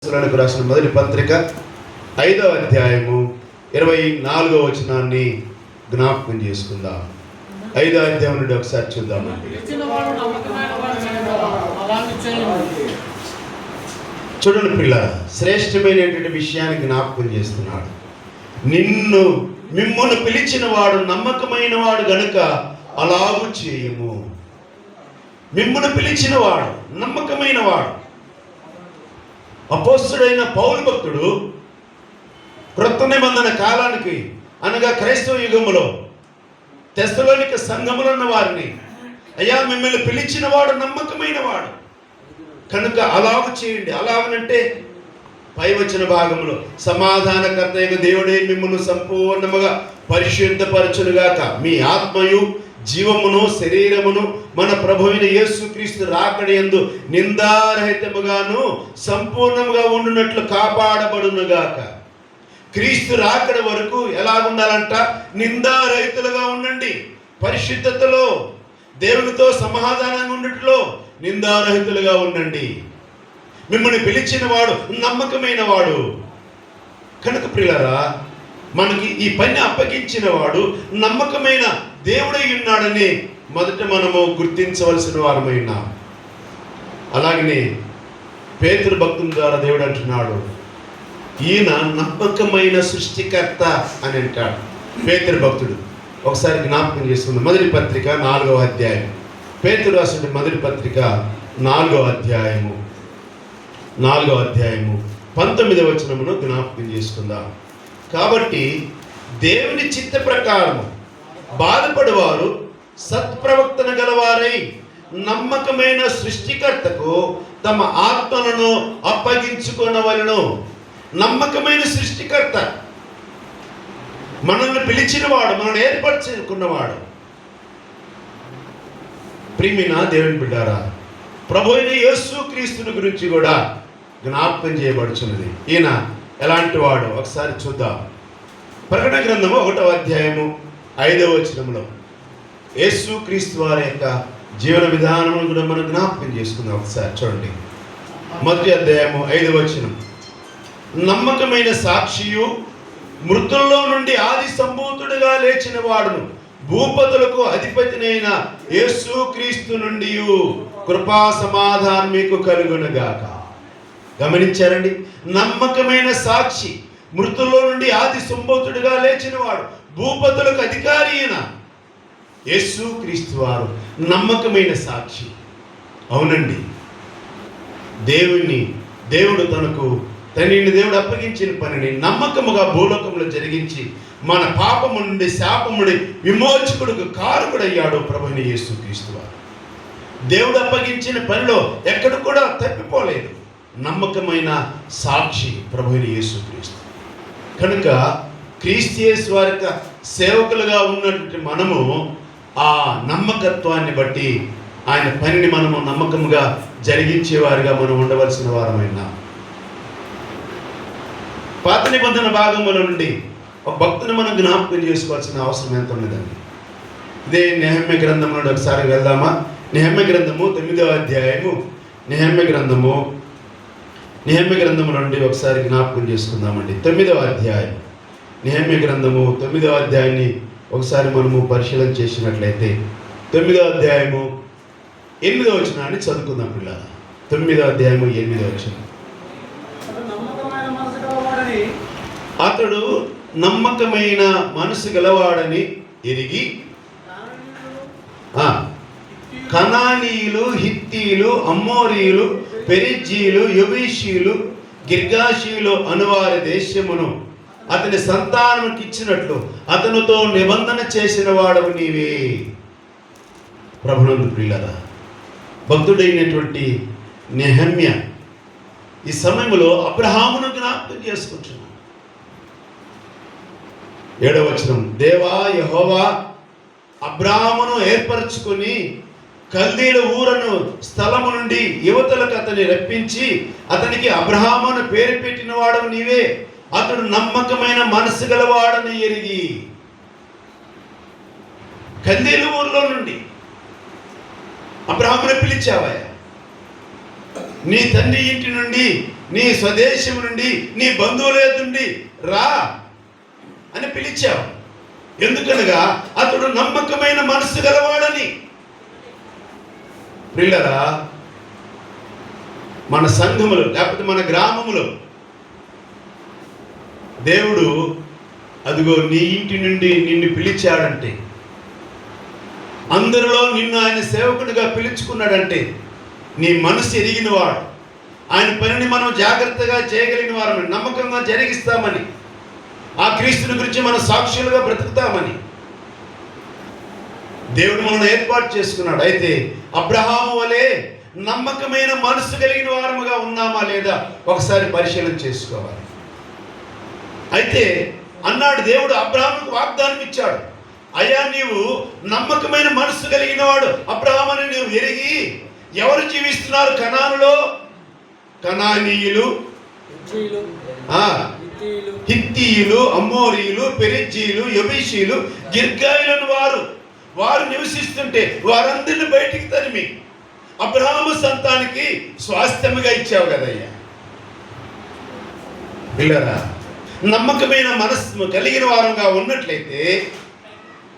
తెస్సలోనికీయులకు రాసిన మొదటి పత్రిక 5వ అధ్యాయము 24వ వచనాన్ని జ్ఞాపకం చేసుకుందాం. 5వ అధ్యాయం నుండి ఒకసారి చూద్దామండి. చూడండి పిల్లలు, శ్రేష్టమైనటువంటి విషయాన్ని జ్ఞాపకం చేస్తున్నాడు. మిమ్మును పిలిచిన వాడు నమ్మకమైన వాడు గనుక అలాగూ చేయము. మిమ్మును పిలిచిన వాడు నమ్మకమైన వాడు. అపోస్తలుడైన పౌలు భక్తుడు క్రొత్త నిబంధన కాలానికి అనగా క్రైస్తవ యుగములో తెస్సలోనిక సంఘములో ఉన్న వారిని, అయ్యా మిమ్మల్ని పిలిచిన వాడు నమ్మకమైన వాడు కనుక అలాగూ చేయండి. అలాగనంటే పై వచ్చిన భాగంలో సమాధానకర్త దేవుడే మిమ్మల్ని సంపూర్ణముగా పరిశుద్ధపరచునుగాక, మీ ఆత్మయు జీవమును శరీరమును మన ప్రభువైన యేసుక్రీస్తు రాకడయందు నిందారహితముగాను సంపూర్ణముగా ఉండునట్లు కాపాడబడునుగాక. క్రీస్తు రాకడ వరకు ఎలా ఉండాలంట? నిందారహితులుగా ఉండండి. పరిశుద్ధతలో, దేవునితో సమాధానంగా ఉండటంలో నిందారహితులుగా ఉండండి. మిమ్మల్ని పిలిచిన వాడు నమ్మకమైన వాడు కనుక ప్రియులారా, మనకి ఈ పని అప్పగించిన వాడు నమ్మకమైన దేవుడై ఉన్నాడని మొదట మనము గుర్తించవలసిన వారమైనా. అలాగనే పేతురు భక్తుని ద్వారా దేవుడు అంటున్నాడు, ఈయన నమ్మకమైన సృష్టికర్త అని అంటాడు పేతురు భక్తుడు. ఒకసారి జ్ఞాపకం చేసుకుందాం. మొదటి పత్రిక 4వ అధ్యాయం, పేతురు రాసిన మొదటి పత్రిక 4వ అధ్యాయము 19వ వచనమును జ్ఞాపకం చేసుకుందాం. కాబట్టి దేవుని చిత్త ప్రకారము బాధపడేవారు సత్ప్రవర్తన గలవారై నమ్మకమైన సృష్టికర్తకు తమ ఆత్మలను అప్పగించుకొనవలెను. నమ్మకమైన సృష్టికర్త, మనల్ని పిలిచినవాడు, మనల్ని ఏర్పరచుకున్నవాడు. ప్రియమైన దేవుని బిడ్డారా, ప్రభు అయిన యేసుక్రీస్తుని గురించి కూడా జ్ఞాపకం చేయబడుచున్నది. ఈయన ఎలాంటి వాడు ఒకసారి చూద్దాం. ప్రకటన గ్రంథము 1వ అధ్యాయము 5వ వచనంలో యేసుక్రీస్తు వారి యొక్క జీవన విధానమును కూడా మనం జ్ఞాపకం చేసుకుందాం. ఒకసారి చూడండి. మొదటి అధ్యాయము 5వ వచనం, నమ్మకమైన సాక్షియు మృతుల్లో నుండి ఆది సంభూతుడుగా లేచిన వాడును భూపతులకు అధిపతినైన యేసుక్రీస్తు నుండి కృపా సమాధానం మీకు కలుగునుగాక. గమనించారండి? నమ్మకమైన సాక్షి, మృతుల్లో నుండి ఆది సంభూతుడుగా లేచిన వాడు, భూపతులకు అధికారి అయిన యేసుక్రీస్తు వారు నమ్మకమైన సాక్షి. అవునండి, దేవుడు తనకు తండ్రిని దేవుడు అప్పగించిన పనిని నమ్మకముగా భూలోకంలో జరిగించి మన పాపము నుండి శాపముడి విమోచకుడికి కారకుడయ్యాడు ప్రభువైన యేసుక్రీస్తు వారు. దేవుడు అప్పగించిన పనిలో ఎక్కడ కూడా తప్పిపోలేదు. నమ్మకమైన సాక్షి ప్రభువైన యేసుక్రీస్తు. కనుక క్రీస్తు యేసు వారి యొక్క సేవకులుగా ఉన్నటువంటి మనము ఆ నమ్మకత్వాన్ని బట్టి ఆయన పనిని మనము నమ్మకంగా జరిగించేవారిగా మనం ఉండవలసిన వారమైనా. పాత నిబంధన భాగముల నుండి ఒక భక్తుని మనం జ్ఞాపకం చేసుకోవాల్సిన అవసరం ఎంత ఉన్నదండి. ఇదే నెహెమ్యా గ్రంథం నుండి ఒకసారి వెళ్దామా? నెహెమ్యా గ్రంథము 9వ అధ్యాయము, నెహెమ్యా గ్రంథము నుండి ఒకసారి జ్ఞాపకం చేసుకుందామండి. 9వ అధ్యాయం, నెహెమ్యా గ్రంథము 9వ అధ్యాయాన్ని ఒకసారి మనము పరిశీలన చేసినట్లయితే 9వ అధ్యాయము 8వ వచనాన్ని చదువుకుందాం పిల్లలు. 9వ అధ్యాయము 8వ వచనం, అతడు నమ్మకమైన మనసు గలవాడని ఎరిగి కనానీయులు, హిత్తీయులు, అమ్మోరీయులు, పెరిజ్జీయులు, యెబూసీయులు, గిర్గాషీయులు అనువారి దేశమును అతని సంతానముకి ఇచ్చినట్లు అతనితో నిబంధన చేసిన వాడవు నీవే. ప్రభునందు ప్రియులారా, భక్తుడైనటువంటి నెహెమ్యా ఈ సమయంలో అబ్రహామును జ్ఞాపకం చేసుకుంటున్నాడు. 7వ వచనం, దేవా యెహోవా అబ్రాహామును ఏర్పరచుకొని కల్దీల ఊరను స్థలము నుండి యువతలకు అతన్ని రప్పించి అతనికి అబ్రహామును పేరు పెట్టిన వాడవు నీవే. అతడు నమ్మకమైన మనసు గలవాడని ఎరిగి. కల్దీల ఊరిలో నుండి అబ్రహామును పిలిచావా? నీ తండ్రి ఇంటి నుండి నీ స్వదేశం నుండి, నీ బంధువుల నుండి రా అని పిలిచావు. ఎందుకనగా అతడు నమ్మకమైన మనసు గలవాడని. ప్రియులారా, మన సంఘములో లేకపోతే మన గ్రామములో దేవుడు అదిగో నీ ఇంటి నుండి నిన్ను పిలిచాడంటే, అందరిలో నిన్ను ఆయన సేవకుడిగా పిలుచుకున్నాడంటే నీ మనసు ఎరిగినవాడు, ఆయన పనిని మనం జాగ్రత్తగా చేయగలిగిన వారమని, నమ్మకంగా జరిగిస్తామని, ఆ క్రీస్తుని గురించి మనం సాక్షులుగా బ్రతుకుతామని దేవుడు మనల్ని ఏర్పాటు చేసుకున్నాడు. అయితే అబ్రహాము వలె నమ్మకమైన మనసు కలిగిన వారముగా ఉన్నామా లేదా ఒకసారి పరిశీలన చేసుకోవాలి. అయితే అన్నాడు దేవుడు, అబ్రహాముకు వాగ్దానం ఇచ్చాడు, అయ్యా నీవు నమ్మకమైన మనసు కలిగిన వాడు అబ్రహాము అని నువ్వు ఎరిగి, ఎవరు జీవిస్తున్నారు కనానులో? కనానీయులు, హిత్తీయులు, అమ్మోరీయులు, పెరిజ్జీయులు, యెబూసీయులు, గిర్గాయులను వారు నివసిస్తుంటే వారందరిని బయటికి తరిమి అబ్రహాము సంతానికి స్వాస్థ్యముగా ఇచ్చావు కదయ్యా. పిల్లరా, నమ్మకమైన మనస్సు కలిగిన వారంగా ఉన్నట్లయితే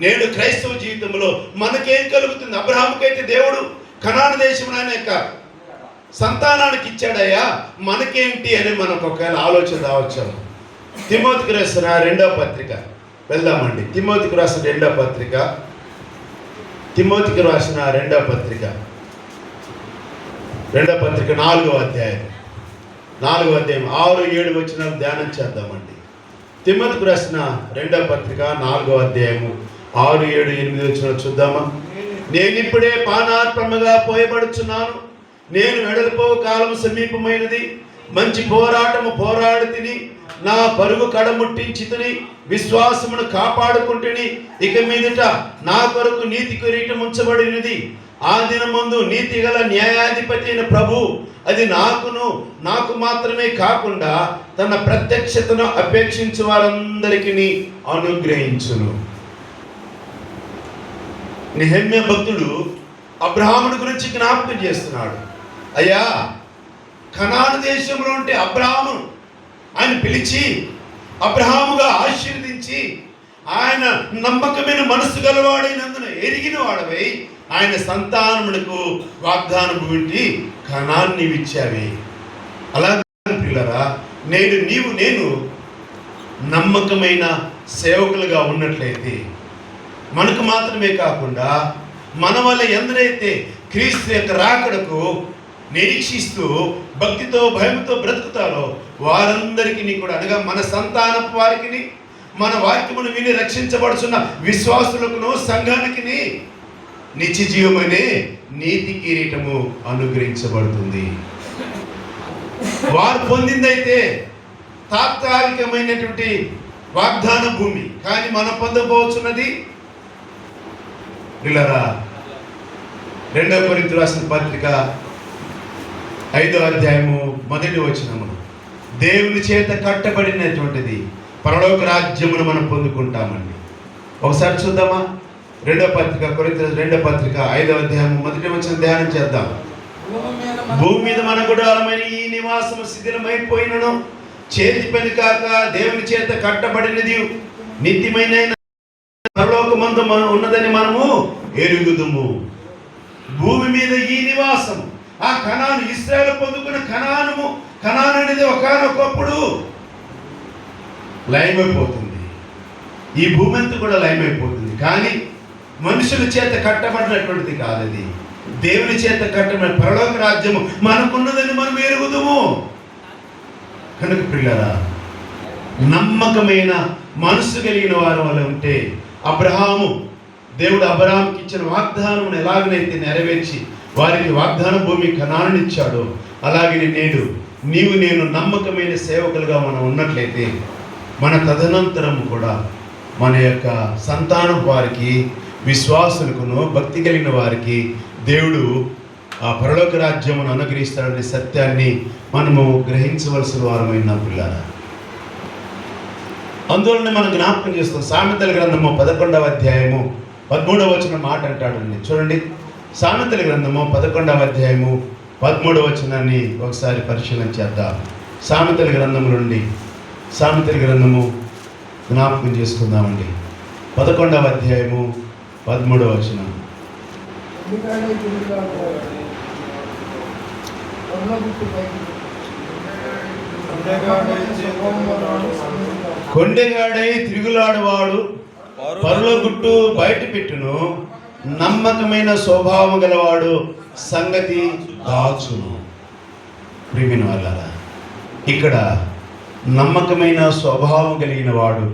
నేడు క్రైస్తవ జీవితంలో మనకేం కలుగుతుంది? అబ్రహాముకైతే దేవుడు కనాను దేశం యొక్క సంతానానికి ఇచ్చాడయ్యా, మనకేంటి అని మనకు ఒకవేళ ఆలోచన రావచ్చు. తిమోతికి రాసిన 2వ పత్రిక వెళ్దామండి. తిమోతికి రాసిన 2వ పత్రిక, తిమోతికి రాసిన 2వ పత్రిక 4వ అధ్యాయం 6, 7 వచనాలు ధ్యానం చేద్దామండి. తిమోతికి రాసిన 2వ పత్రిక 4వ అధ్యాయము 6, 7, 8 వచనాలు చూద్దామా? నేనిప్పుడే పానాత్మగా పోయబడుచున్నాను, నేను వెడలిపో కాలం సమీపమైనది, మంచి పోరాటము పోరాడి తిని, నా పరుగు కడముట్టించి తిని, విశ్వాసమును కాపాడుకుంటుని, ఇక మీదట నా కొరకు నీతి కిరీటం ఉంచబడినది. ఆ దినమందు నీతి గల న్యాయాధిపతి అయిన ప్రభు అది నాకు మాత్రమే కాకుండా తన ప్రత్యక్షతను అపేక్షించు వారందరికీ అనుగ్రహించును. నెహెమ్యా భక్తుడు అబ్రహాముడి గురించి జ్ఞాపకం చేస్తున్నాడు. అయ్యా, కనాను దేశంలో ఉంటే అబ్రహాము ఆయన పిలిచి అబ్రహాముగా ఆశీర్వదించి, ఆయన నమ్మకమైన మనసు గలవాడైనందున ఎరిగిన వాడవై ఆయన సంతానమునకు వాగ్దానం పెట్టి కనాన్ని ఇచ్చావి. అలాగే పిల్లరా, నేను నమ్మకమైన సేవకులుగా ఉన్నట్లయితే మనకు మాత్రమే కాకుండా మన వల్ల ఎందరైతే క్రీస్తు యొక్క రాకడకు నిరీక్షిస్తూ భక్తితో భయంతో బ్రతుకుతారో వారందరికీ కూడా, అనగా మన సంతానపు వారికి, మన వాక్యమును విని రక్షించబడుచున్న విశ్వాసులకును సంఘానికి నిత్య జీవమనే నీతి కిరీటము అనుగ్రహించబడుతుంది. వారు పొందిందైతే తాత్కాలికమైనటువంటి వాగ్దాన భూమి, కానీ మనం పొందబోతున్నది పిల్లరా 2వ కొరింథీయులకు రాసిన పత్రిక 5వ అధ్యాయము 1వ వచనము, దేవుని చేత కట్టబడినటువంటిది పరలోక రాజ్యమును మనం పొందుకుంటామండి. ఒకసారి చూద్దామా? 2వ పత్రిక కొరింథీయులకు 2వ పత్రిక 5వ అధ్యాయము 1వ వచనం ధ్యానం చేద్దాం. భూమి మీద మన గుడారమైన ఈ నివాసము శిథిలమైపోయినను చేతి పని కాక దేవుని చేత కట్టబడినది నిత్యమైన పరలోకమందు ఉన్నదని మనము ఎరుగుదుము. భూమి మీద ఈ నివాసం, ఆ కనాను, ఇశ్రాయేలు పొందుకున్న కనాను అనేది ఒకానొకప్పుడు లయమైపోతుంది. ఈ భూమి అంతా కూడా లయమైపోతుంది. కానీ మనుషుల చేత కట్టబడినటువంటిది కాదు, అది దేవుని చేత కట్టబడిన పరలోక రాజ్యము మనకున్నదని మనం ఎరుగుదుము. కనుక పిల్లరా, నమ్మకమైన మనసు కలిగిన వారి వల్ల ఉంటే దేవుడు అబ్రహాముకి ఇచ్చిన వాగ్దానం ఎలాగనైతే నెరవేర్చి వారికి వాగ్దాన భూమి కనాను ఇచ్చాడో, అలాగే నేను నమ్మకమైన సేవకులుగా మనం ఉన్నట్లయితే మన తదనంతరము కూడా మన యొక్క సంతానం వారికి, విశ్వాసులకును భక్తి కలిగిన వారికి దేవుడు ఆ పరలోక రాజ్యమును అనుగ్రహిస్తాడనే సత్యాన్ని మనము గ్రహించవలసిన వారమైన పిల్లరా. అందువలన మనం జ్ఞాపకం చేస్తాం. సామెతల గ్రంథము 11వ అధ్యాయము 13వ వచనం మాట అంటాడండి. చూడండి, సామెతల గ్రంథము 11వ అధ్యాయము 13వ వచనాన్ని ఒకసారి పరిశీలన చేద్దాం. సామెతల గ్రంథము నుండి సామెతల గ్రంథము జ్ఞాపకం చేసుకుందామండి. 11వ అధ్యాయము 13వ వచనం. కొండెగాడై తిరుగులాడువాడు పరుల గుట్టు బయట పెట్టును, నమ్మకమైన స్వభావం గలవాడు సంగతి దాచును. ప్రియమైన వాళ్ళారా, ఇక్కడ నమ్మకమైన స్వభావం కలిగిన వాడు